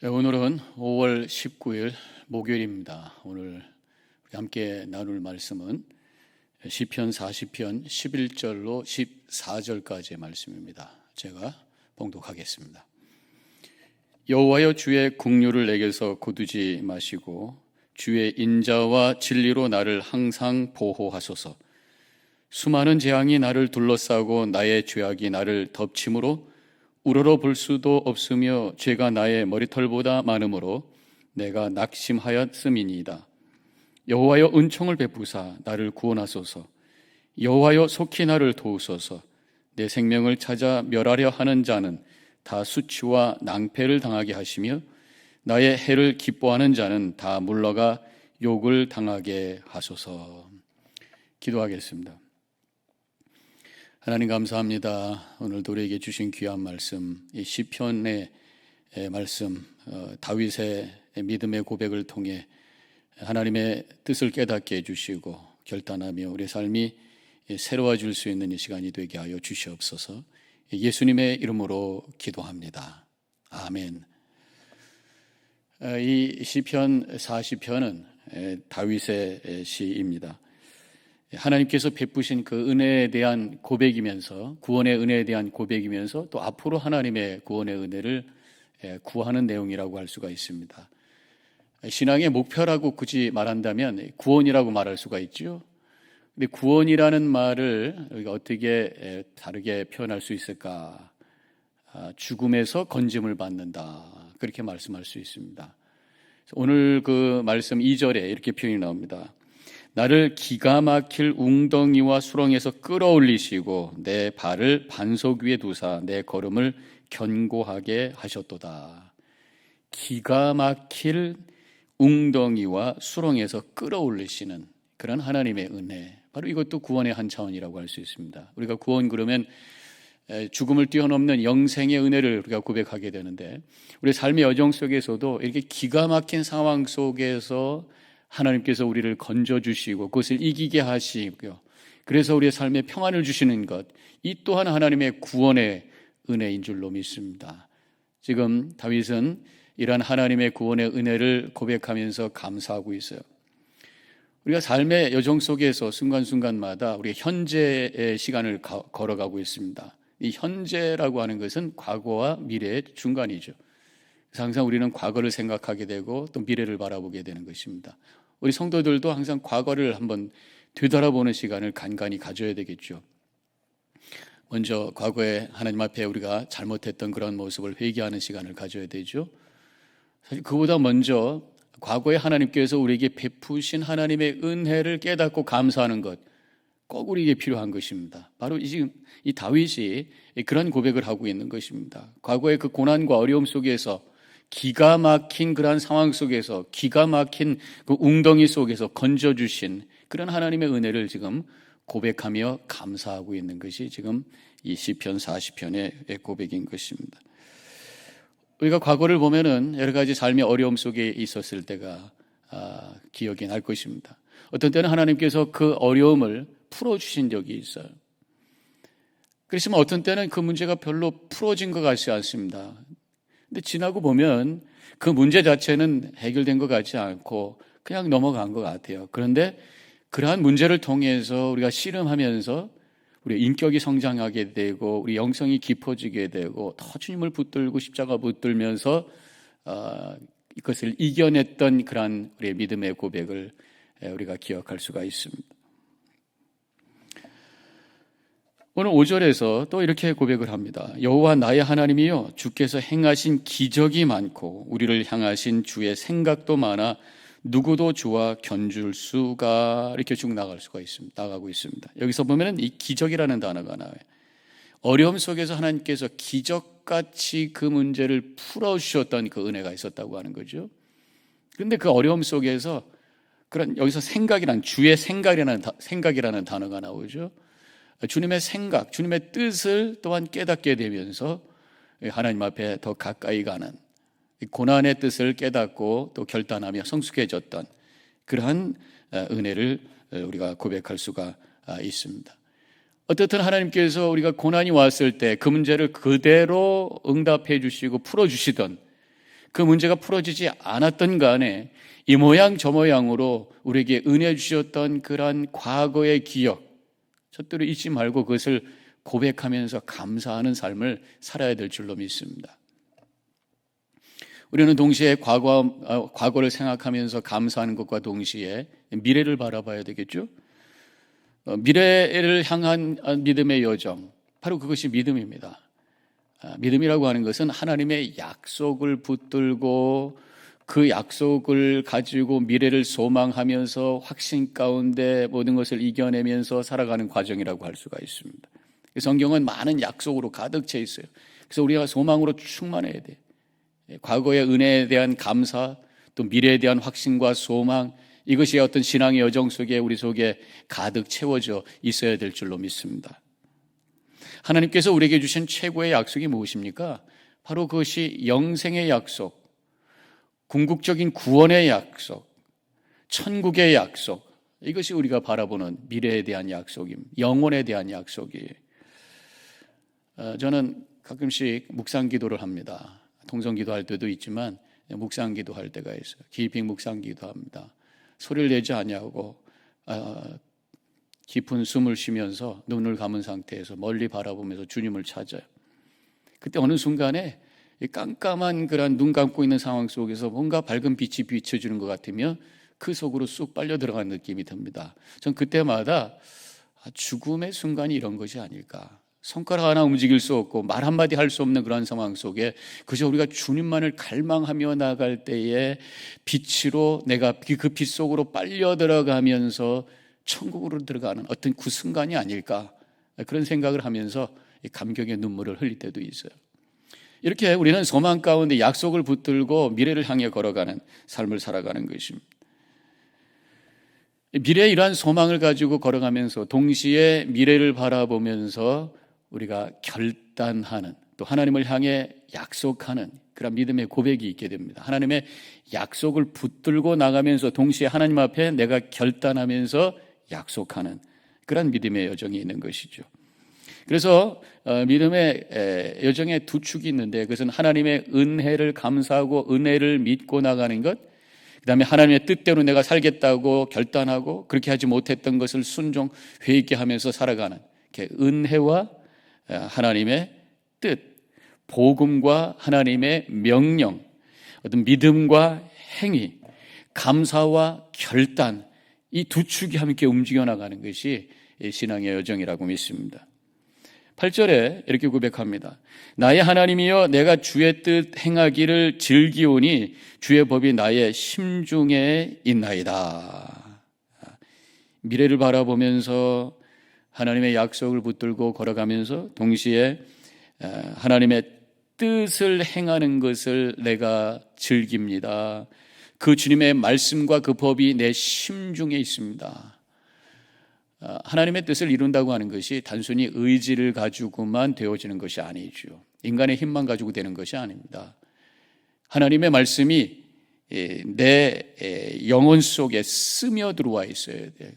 오늘은 5월 19일 목요일입니다. 오늘 함께 나눌 말씀은 시편 40편 11절로 14절까지의 말씀입니다. 제가 봉독하겠습니다. 여호와여, 주의 긍휼을 내게서 거두지 마시고 주의 인자와 진리로 나를 항상 보호하소서. 수많은 재앙이 나를 둘러싸고 나의 죄악이 나를 덮침으로 우러러 볼 수도 없으며 죄가 나의 머리털보다 많으므로 내가 낙심하였음이니이다. 여호와여, 은총을 베푸사 나를 구원하소서. 여호와여, 속히 나를 도우소서. 내 생명을 찾아 멸하려 하는 자는 다 수치와 낭패를 당하게 하시며 나의 해를 기뻐하는 자는 다 물러가 욕을 당하게 하소서. 기도하겠습니다. 하나님 감사합니다. 오늘도 우리에게 주신 귀한 말씀, 이 시편의 말씀, 다윗의 믿음의 고백을 통해 하나님의 뜻을 깨닫게 해주시고 결단하며 우리의 삶이 새로워질 수 있는 이 시간이 되게 하여 주시옵소서. 예수님의 이름으로 기도합니다. 아멘. 이 시편 40편은 다윗의 시입니다. 하나님께서 베푸신 그 은혜에 대한 고백이면서, 구원의 은혜에 대한 고백이면서 또 앞으로 하나님의 구원의 은혜를 구하는 내용이라고 할 수가 있습니다. 신앙의 목표라고 굳이 말한다면 구원이라고 말할 수가 있죠. 근데 구원이라는 말을 우리가 어떻게 다르게 표현할 수 있을까? 죽음에서 건짐을 받는다, 그렇게 말씀할 수 있습니다. 오늘 그 말씀 2절에 이렇게 표현이 나옵니다. 나를 기가 막힐 웅덩이와 수렁에서 끌어올리시고 내 발을 반석 위에 두사 내 걸음을 견고하게 하셨도다. 기가 막힐 웅덩이와 수렁에서 끌어올리시는 그런 하나님의 은혜, 바로 이것도 구원의 한 차원이라고 할 수 있습니다. 우리가 구원 그러면 죽음을 뛰어넘는 영생의 은혜를 우리가 고백하게 되는데, 우리 삶의 여정 속에서도 이렇게 기가 막힌 상황 속에서 하나님께서 우리를 건져주시고 그것을 이기게 하시고요, 그래서 우리의 삶에 평안을 주시는 것, 이 또한 하나님의 구원의 은혜인 줄로 믿습니다. 지금 다윗은 이러한 하나님의 구원의 은혜를 고백하면서 감사하고 있어요. 우리가 삶의 여정 속에서 순간순간마다 우리 현재의 시간을 걸어가고 있습니다. 이 현재라고 하는 것은 과거와 미래의 중간이죠. 항상 우리는 과거를 생각하게 되고 또 미래를 바라보게 되는 것입니다. 우리 성도들도 항상 과거를 한번 되돌아보는 시간을 간간히 가져야 되겠죠. 먼저 과거에 하나님 앞에 우리가 잘못했던 그런 모습을 회개하는 시간을 가져야 되죠. 사실 그보다 먼저 과거에 하나님께서 우리에게 베푸신 하나님의 은혜를 깨닫고 감사하는 것, 꼭 우리에게 필요한 것입니다. 바로 지금 이 다윗이 그런 고백을 하고 있는 것입니다. 과거의 그 고난과 어려움 속에서, 기가 막힌 그러한 상황 속에서, 기가 막힌 그 웅덩이 속에서 건져주신 그런 하나님의 은혜를 지금 고백하며 감사하고 있는 것이 지금 이 시편 40편의 고백인 것입니다. 우리가 과거를 보면은 여러 가지 삶의 어려움 속에 있었을 때가 기억이 날 것입니다. 어떤 때는 하나님께서 그 어려움을 풀어주신 적이 있어요. 그렇지만 어떤 때는 그 문제가 별로 풀어진 것 같지 않습니다. 근데 지나고 보면 그 문제 자체는 해결된 것 같지 않고 그냥 넘어간 것 같아요. 그런데 그러한 문제를 통해서 우리가 씨름하면서 우리 인격이 성장하게 되고 우리 영성이 깊어지게 되고 더 주님을 붙들고 십자가 붙들면서 이것을 이겨냈던 그러한 우리의 믿음의 고백을 우리가 기억할 수가 있습니다. 오늘 5절에서 또 이렇게 고백을 합니다. 여호와 나의 하나님이여, 주께서 행하신 기적이 많고 우리를 향하신 주의 생각도 많아 누구도 주와 견줄 수가, 이렇게 쭉 나가고 있습니다. 여기서 보면은 이 기적이라는 단어가 나와요. 어려움 속에서 하나님께서 기적같이 그 문제를 풀어주셨던 그 은혜가 있었다고 하는 거죠. 그런데 그 어려움 속에서 그런, 여기서 주의 생각이라는 단어가 나오죠. 주님의 생각, 주님의 뜻을 또한 깨닫게 되면서 하나님 앞에 더 가까이 가는, 고난의 뜻을 깨닫고 또 결단하며 성숙해졌던 그러한 은혜를 우리가 고백할 수가 있습니다. 어떻든 하나님께서 우리가 고난이 왔을 때 그 문제를 그대로 응답해 주시고 풀어 주시던 그 문제가 풀어지지 않았던 간에 이 모양 저 모양으로 우리에게 은혜 주셨던 그러한 과거의 기억, 절대로 잊지 말고 그것을 고백하면서 감사하는 삶을 살아야 될 줄로 믿습니다. 우리는 동시에 과거를 생각하면서 감사하는 것과 동시에 미래를 바라봐야 되겠죠. 미래를 향한 믿음의 여정, 바로 그것이 믿음입니다. 믿음이라고 하는 것은 하나님의 약속을 붙들고 그 약속을 가지고 미래를 소망하면서 확신 가운데 모든 것을 이겨내면서 살아가는 과정이라고 할 수가 있습니다. 성경은 많은 약속으로 가득 차 있어요. 그래서 우리가 소망으로 충만해야 돼. 과거의 은혜에 대한 감사, 또 미래에 대한 확신과 소망, 이것이 어떤 신앙의 여정 속에 우리 속에 가득 채워져 있어야 될 줄로 믿습니다. 하나님께서 우리에게 주신 최고의 약속이 무엇입니까? 바로 그것이 영생의 약속, 궁극적인 구원의 약속, 천국의 약속, 이것이 우리가 바라보는 미래에 대한 약속입니다. 영혼에 대한 약속이에요. 저는 가끔씩 묵상 기도를 합니다. 통성 기도할 때도 있지만 묵상 기도할 때가 있어요. 깊이 묵상 기도합니다. 소리를 내지 아니하고 깊은 숨을 쉬면서 눈을 감은 상태에서 멀리 바라보면서 주님을 찾아요. 그때 어느 순간에 깜깜한 그런 눈 감고 있는 상황 속에서 뭔가 밝은 빛이 비춰주는 것 같으며 그 속으로 쑥 빨려 들어간 느낌이 듭니다. 전 그때마다 죽음의 순간이 이런 것이 아닐까. 손가락 하나 움직일 수 없고 말 한마디 할 수 없는 그런 상황 속에 그저 우리가 주님만을 갈망하며 나갈 때에 빛으로 내가 그 빛 속으로 빨려 들어가면서 천국으로 들어가는 어떤 그 순간이 아닐까, 그런 생각을 하면서 감격의 눈물을 흘릴 때도 있어요. 이렇게 우리는 소망 가운데 약속을 붙들고 미래를 향해 걸어가는 삶을 살아가는 것입니다. 미래의 이러한 소망을 가지고 걸어가면서 동시에 미래를 바라보면서 우리가 결단하는, 또 하나님을 향해 약속하는 그런 믿음의 고백이 있게 됩니다. 하나님의 약속을 붙들고 나가면서 동시에 하나님 앞에 내가 결단하면서 약속하는 그런 믿음의 여정이 있는 것이죠. 그래서 믿음의 여정에 두 축이 있는데, 그것은 하나님의 은혜를 감사하고 은혜를 믿고 나가는 것, 그 다음에 하나님의 뜻대로 내가 살겠다고 결단하고 그렇게 하지 못했던 것을 순종 회의케 하면서 살아가는, 은혜와 하나님의 뜻, 복음과 하나님의 명령, 어떤 믿음과 행위, 감사와 결단, 이 두 축이 함께 움직여 나가는 것이 신앙의 여정이라고 믿습니다. 8절에 이렇게 고백합니다. 나의 하나님이여, 내가 주의 뜻 행하기를 즐기오니 주의 법이 나의 심중에 있나이다. 미래를 바라보면서 하나님의 약속을 붙들고 걸어가면서 동시에 하나님의 뜻을 행하는 것을 내가 즐깁니다. 그 주님의 말씀과 그 법이 내 심중에 있습니다. 하나님의 뜻을 이룬다고 하는 것이 단순히 의지를 가지고만 되어지는 것이 아니죠. 인간의 힘만 가지고 되는 것이 아닙니다. 하나님의 말씀이 내 영혼 속에 스며들어와 있어야 돼요.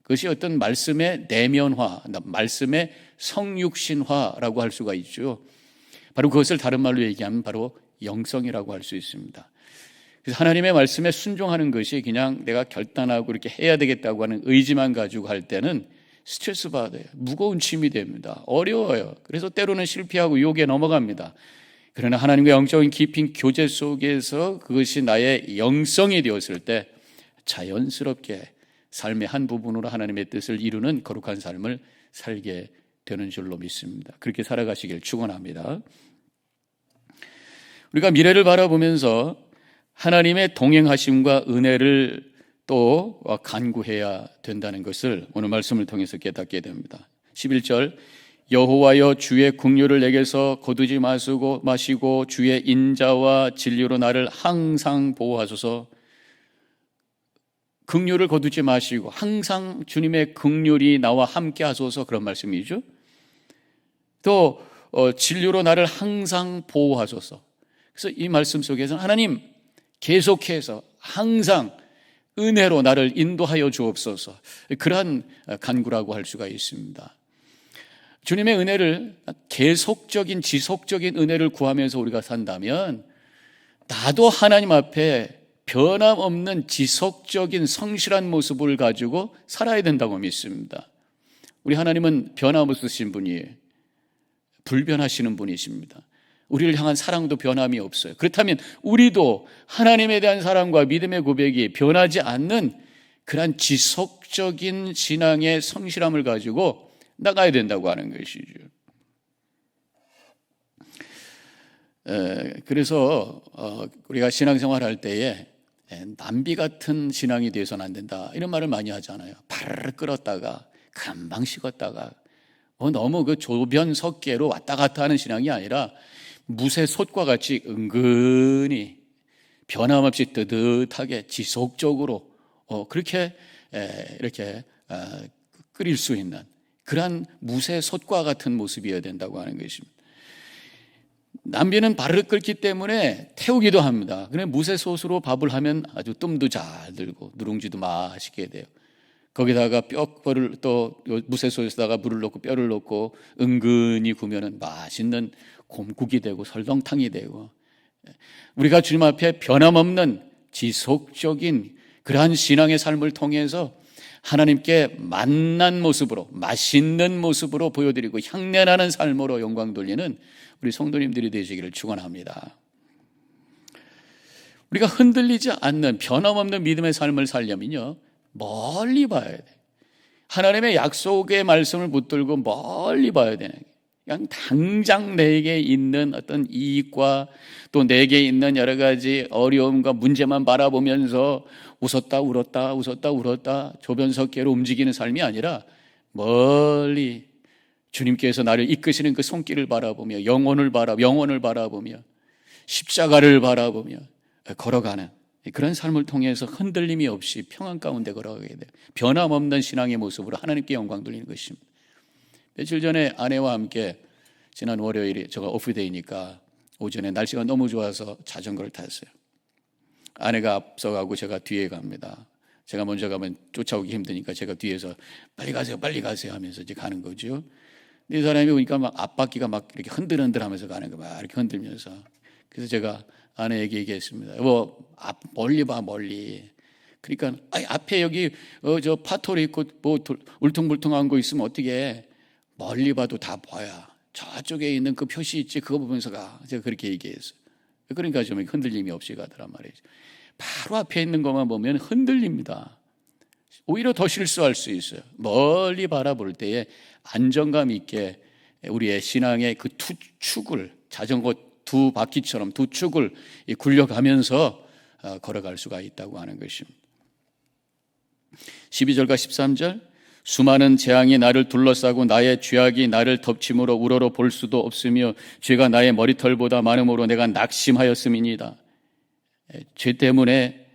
그것이 어떤 말씀의 내면화, 말씀의 성육신화라고 할 수가 있죠. 바로 그것을 다른 말로 얘기하면 바로 영성이라고 할 수 있습니다. 그래서 하나님의 말씀에 순종하는 것이 그냥 내가 결단하고 이렇게 해야 되겠다고 하는 의지만 가지고 할 때는 스트레스 받아요. 무거운 짐이 됩니다. 어려워요. 그래서 때로는 실패하고 유혹에 넘어갑니다. 그러나 하나님과 영적인 깊은 교제 속에서 그것이 나의 영성이 되었을 때 자연스럽게 삶의 한 부분으로 하나님의 뜻을 이루는 거룩한 삶을 살게 되는 줄로 믿습니다. 그렇게 살아가시길 축원합니다. 우리가 미래를 바라보면서 하나님의 동행하심과 은혜를 또 간구해야 된다는 것을 오늘 말씀을 통해서 깨닫게 됩니다. 11절, 여호와여, 주의 긍휼을 내게서 거두지 마시고 주의 인자와 진리로 나를 항상 보호하소서. 긍휼을 거두지 마시고 항상 주님의 긍휼이 나와 함께 하소서, 그런 말씀이죠. 또 진리로 나를 항상 보호하소서. 그래서 이 말씀 속에서는 하나님 계속해서 항상 은혜로 나를 인도하여 주옵소서, 그러한 간구라고 할 수가 있습니다. 주님의 은혜를, 계속적인 지속적인 은혜를 구하면서 우리가 산다면 나도 하나님 앞에 변함없는 지속적인 성실한 모습을 가지고 살아야 된다고 믿습니다. 우리 하나님은 변함없으신 분이에요. 불변하시는 분이십니다. 우리를 향한 사랑도 변함이 없어요. 그렇다면 우리도 하나님에 대한 사랑과 믿음의 고백이 변하지 않는 그런 지속적인 신앙의 성실함을 가지고 나가야 된다고 하는 것이죠. 그래서 우리가 신앙생활 할 때에 남비 같은 신앙이 되어서는 안 된다, 이런 말을 많이 하잖아요. 파르르 끓었다가 금방 식었다가 너무 그 조변석계로 왔다 갔다 하는 신앙이 아니라 무쇠솥과 같이 은근히 변함없이 뜨뜻하게 지속적으로 그렇게 이렇게 끓일 수 있는 그러한 무쇠솥과 같은 모습이어야 된다고 하는 것입니다. 남비는 바르르 끓기 때문에 태우기도 합니다. 그런데 무쇠솥으로 밥을 하면 아주 뜸도 잘 들고 누룽지도 맛있게 돼요. 거기다가 뼈를 또 무쇠솥에다가 물을 넣고 뼈를 넣고 은근히 구우면 맛있는 곰국이 되고 설렁탕이 되고, 우리가 주님 앞에 변함없는 지속적인 그러한 신앙의 삶을 통해서 하나님께 만난 모습으로, 맛있는 모습으로 보여드리고 향내나는 삶으로 영광 돌리는 우리 성도님들이 되시기를 축원합니다. 우리가 흔들리지 않는 변함없는 믿음의 삶을 살려면요, 멀리 봐야 돼. 하나님의 약속의 말씀을 붙들고 멀리 봐야 되는, 그냥 당장 내게 있는 어떤 이익과 또 내게 있는 여러 가지 어려움과 문제만 바라보면서 웃었다 울었다 웃었다 울었다 조변석계로 움직이는 삶이 아니라 멀리 주님께서 나를 이끄시는 그 손길을 바라보며 영원을 바라보며 십자가를 바라보며 걸어가는 그런 삶을 통해서 흔들림이 없이 평안 가운데 걸어가게 돼요. 변함없는 신앙의 모습으로 하나님께 영광 돌리는 것입니다. 며칠 전에 아내와 함께 지난 월요일이 제가 오프데이니까 오전에 날씨가 너무 좋아서 자전거를 탔어요. 아내가 앞서가고 제가 뒤에 갑니다. 제가 먼저 가면 쫓아오기 힘드니까 제가 뒤에서 빨리 가세요 하면서 이제 가는 거죠. 이 사람이 오니까 막 앞바퀴가 막 이렇게 흔들흔들하면서 가는 거, 막 이렇게 흔들면서. 그래서 제가 아내에게 얘기했습니다. 멀리 봐, 멀리. 그러니까 앞에 여기 저 파토리 있고 뭐 울퉁불퉁한 거 있으면 어떻게 해? 멀리 봐도 다 보여. 저쪽에 있는 그 표시 있지, 그거 보면서 가. 제가 그렇게 얘기했어요. 그러니까 좀 흔들림이 없이 가더란 말이죠. 바로 앞에 있는 것만 보면 흔들립니다. 오히려 더 실수할 수 있어요. 멀리 바라볼 때에 안정감 있게 우리의 신앙의 그 두 축을, 자전거 두 바퀴처럼 두 축을 굴려가면서 걸어갈 수가 있다고 하는 것입니다. 12절과 13절, 수많은 재앙이 나를 둘러싸고 나의 죄악이 나를 덮침으로 우러러 볼 수도 없으며 죄가 나의 머리털보다 많음으로 내가 낙심하였음이니이다. 죄 때문에,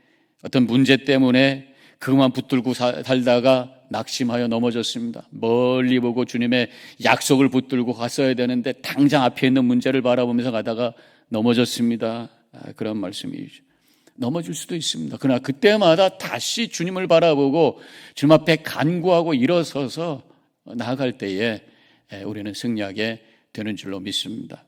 어떤 문제 때문에 그것만 붙들고 살다가 낙심하여 넘어졌습니다. 멀리 보고 주님의 약속을 붙들고 갔어야 되는데 당장 앞에 있는 문제를 바라보면서 가다가 넘어졌습니다. 그런 말씀이죠. 넘어질 수도 있습니다. 그러나 그때마다 다시 주님을 바라보고 주님 앞에 간구하고 일어서서 나아갈 때에 우리는 승리하게 되는 줄로 믿습니다.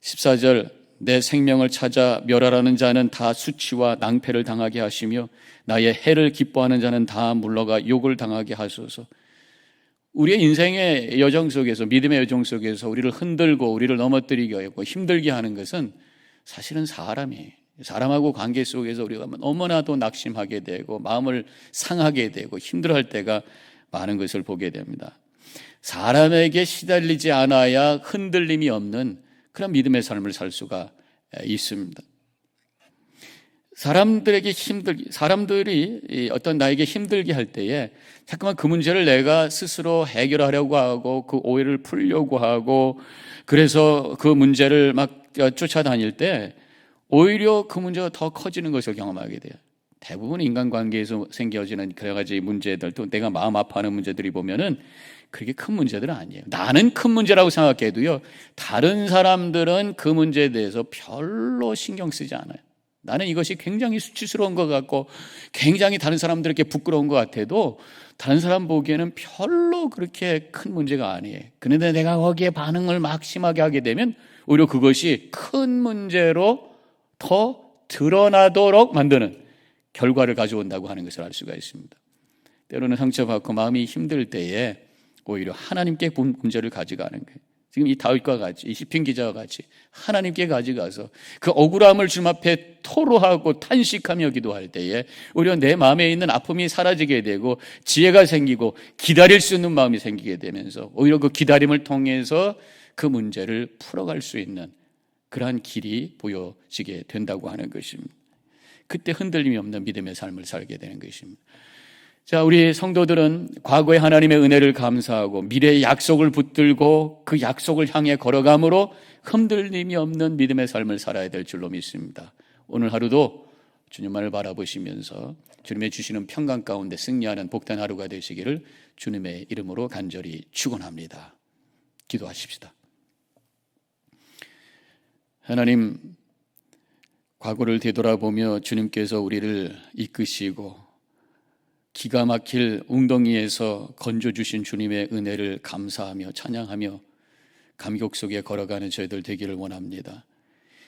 14절, 내 생명을 찾아 멸하라는 자는 다 수치와 낭패를 당하게 하시며 나의 해를 기뻐하는 자는 다 물러가 욕을 당하게 하소서. 우리의 인생의 여정 속에서, 믿음의 여정 속에서 우리를 흔들고 우리를 넘어뜨리게 하고 힘들게 하는 것은 사실은 사람하고 관계 속에서 우리가 너무나도 낙심하게 되고 마음을 상하게 되고 힘들어할 때가 많은 것을 보게 됩니다. 사람에게 시달리지 않아야 흔들림이 없는 그런 믿음의 삶을 살 수가 있습니다. 사람들이 어떤 나에게 힘들게 할 때에 자꾸만 그 문제를 내가 스스로 해결하려고 하고 그 오해를 풀려고 하고 그래서 그 문제를 막 쫓아다닐 때 오히려 그 문제가 더 커지는 것을 경험하게 돼요. 대부분 인간관계에서 생겨지는 여러 가지 문제들, 또 내가 마음 아파하는 문제들이 보면은 그렇게 큰 문제들은 아니에요. 나는 큰 문제라고 생각해도요, 다른 사람들은 그 문제에 대해서 별로 신경 쓰지 않아요. 나는 이것이 굉장히 수치스러운 것 같고 굉장히 다른 사람들에게 부끄러운 것 같아도 다른 사람 보기에는 별로 그렇게 큰 문제가 아니에요. 그런데 내가 거기에 반응을 막 심하게 하게 되면 오히려 그것이 큰 문제로 더 드러나도록 만드는 결과를 가져온다고 하는 것을 알 수가 있습니다. 때로는 상처받고 마음이 힘들 때에 오히려 하나님께 문제를 가져가는 거예요. 지금 이 다윗과 같이, 이 시편 기자와 같이 하나님께 가져가서 그 억울함을 주님 앞에 토로하고 탄식하며 기도할 때에 오히려 내 마음에 있는 아픔이 사라지게 되고 지혜가 생기고 기다릴 수 있는 마음이 생기게 되면서 오히려 그 기다림을 통해서 그 문제를 풀어갈 수 있는 그러한 길이 보여지게 된다고 하는 것입니다. 그때 흔들림이 없는 믿음의 삶을 살게 되는 것입니다. 자, 우리 성도들은 과거의 하나님의 은혜를 감사하고 미래의 약속을 붙들고 그 약속을 향해 걸어감으로 흔들림이 없는 믿음의 삶을 살아야 될 줄로 믿습니다. 오늘 하루도 주님만을 바라보시면서 주님의 주시는 평강 가운데 승리하는 복된 하루가 되시기를 주님의 이름으로 간절히 축원합니다. 기도하십시다. 하나님, 과거를 되돌아보며 주님께서 우리를 이끄시고 기가 막힐 웅덩이에서 건져주신 주님의 은혜를 감사하며 찬양하며 감격 속에 걸어가는 저희들 되기를 원합니다.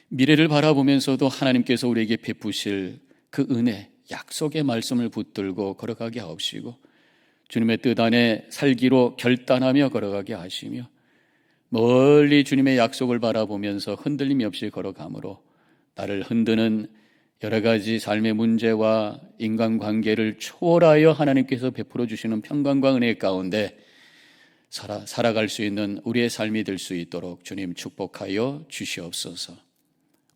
미래를 바라보면서도 하나님께서 우리에게 베푸실 그 은혜, 약속의 말씀을 붙들고 걸어가게 하옵시고 주님의 뜻 안에 살기로 결단하며 걸어가게 하시며 멀리 주님의 약속을 바라보면서 흔들림이 없이 걸어가므로 나를 흔드는 여러 가지 삶의 문제와 인간관계를 초월하여 하나님께서 베풀어 주시는 평강과 은혜 가운데 살아갈 수 있는 우리의 삶이 될 수 있도록 주님 축복하여 주시옵소서.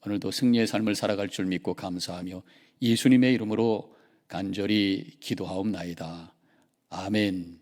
오늘도 승리의 삶을 살아갈 줄 믿고 감사하며 예수님의 이름으로 간절히 기도하옵나이다. 아멘.